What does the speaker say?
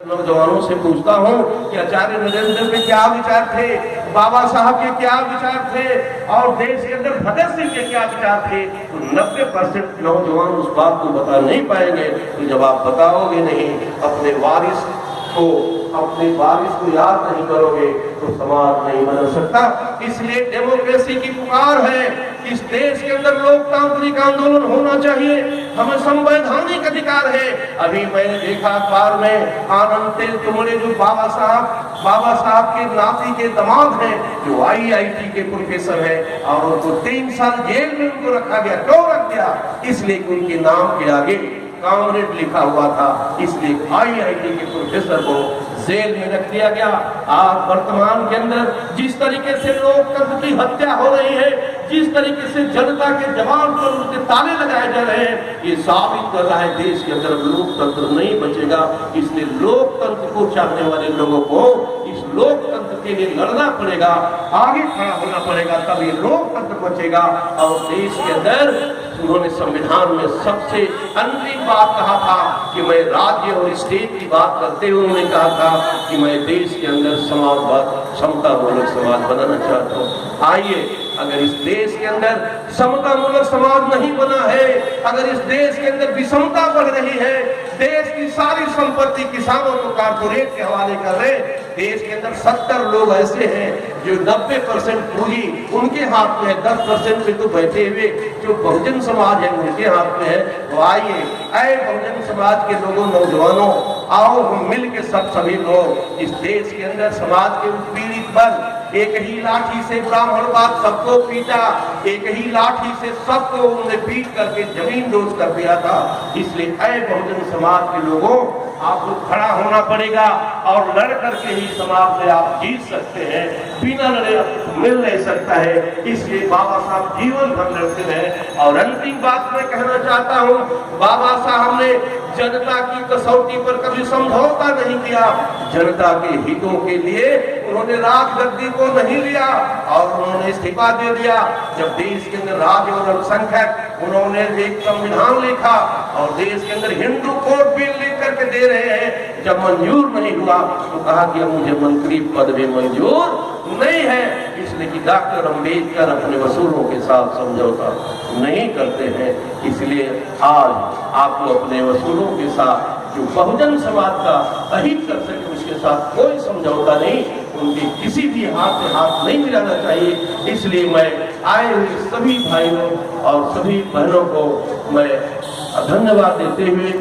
नौजवानों से पूछता हूँ कि आचार्य नरेंद्र के क्या विचार थे, बाबा साहब के क्या विचार थे और देश के अंदर भगत सिंह के क्या विचार थे, तो 90% नौजवान उस बात को बता नहीं पाएंगे। तो जब आप बताओगे नहीं, अपने वारिस को याद नहीं करोगे तो समाज नहीं बदल सकता। इसलिए डेमोक्रेसी की पुकार है, इस देश के अंदर लोकतांत्रिक आंदोलन होना चाहिए, हमें संवैधानिक अधिकार है। अभी मैंने देखा अखबार में आनंद तेलतुंबड़े जो बाबा साहब के नाती के दामाद हैं, जो IIT के प्रोफेसर हैं, और उनको 3 साल जेल में उनको रखा गया। क्यों रख गया? इसलिए कि उनके नाम के आगे कामरेड लिखा हुआ था, इसलिए IIT के प्रोफेसर को जेल में रख दिया गया। आज वर्तमान के अंदर जिस तरीके से लोकतंत्र की हत्या हो रही है, जिस तरीके से जनता के जवाब पर उनके ताले लगाए जा रहे हैं, ये साबित कर रहा है देश के अंदर लोकतंत्र नहीं बचेगा। इसलिए लोकतंत्र को चाहने वाले लोगों को इस लोकतंत्र के लिए लड़ना पड़ेगा, आगे खड़ा होना पड़ेगा, तब ये लोकतंत्र बचेगा। और देश के अंदर उन्होंने संविधान में सबसे अंतिम बात कहा था कि मैं राज्य और स्टेट की बात करते हुए उन्होंने कहा था कि मैं देश के अंदर समाजवाद, समतामूलक समाज बनाना चाहता हूँ। आइए, अगर इस देश के अंदर समतामूलक समाज नहीं बना है, अगर इस देश के अंदर विषमता बढ़ रही है, देश की सारी संपत्ति किसानों को कारपोरेट के हवाले कर रहे, देश के अंदर 70 लोग ऐसे हैं जो 90% पूंजी उनके हाथ में है, 10% पे तो बैठे हुए जो बहुजन समाज है उनके हाथ में है। तो आइए, ऐ बहुजन समाज के लोगों, नौजवानों, आओ हम मिल के सभी लोग इस देश के अंदर समाज के उत्पीड़ित पर, एक ही लाठी से ब्राह्मणवाद सबको पीटा, एक ही लाठी से सबको उन्होंने पीट करके जमीन दोज कर दिया था। इसलिए ऐ बहुजन समाज के लोगों, आपको खड़ा होना पड़ेगा और लड़ करके ही समाज में आप जीत सकते हैं, बिना लड़े मिल नहीं सकता है। इसलिए बाबा साहब जीवन भर लड़ते रहे। और अंतिम बात मैं कहना चाहता हूँ, बाबा साहब ने जनता की कसौटी पर कभी समझौता नहीं किया, जनता के हितों के लिए उन्होंने राजगद्दी को नहीं लिया और उन्होंने इस्तीफा दे दिया। जब देश के अंदर राज्य और अल्पसंख्यक, उन्होंने एक संविधान लिखा और देश के अंदर हिंदू कोड बिल लिख करके दे रहे हैं, जब मंजूर नहीं हुआ तो कहा कि मुझे मंत्री पद भी मंजूर नहीं है। इसलिए कि डॉक्टर अंबेडकर अपने वसूलों के साथ समझौता नहीं करते हैं। इसलिए आज आपको अपने वसूलों के साथ जो बहुजन समाज का अहित कर सके उसके साथ कोई समझौता नहीं, उनके किसी भी हाथ से हाथ नहीं मिलाना चाहिए। इसलिए मैं आए हुए सभी भाइयों और सभी बहनों को मैं धन्यवाद देते हुए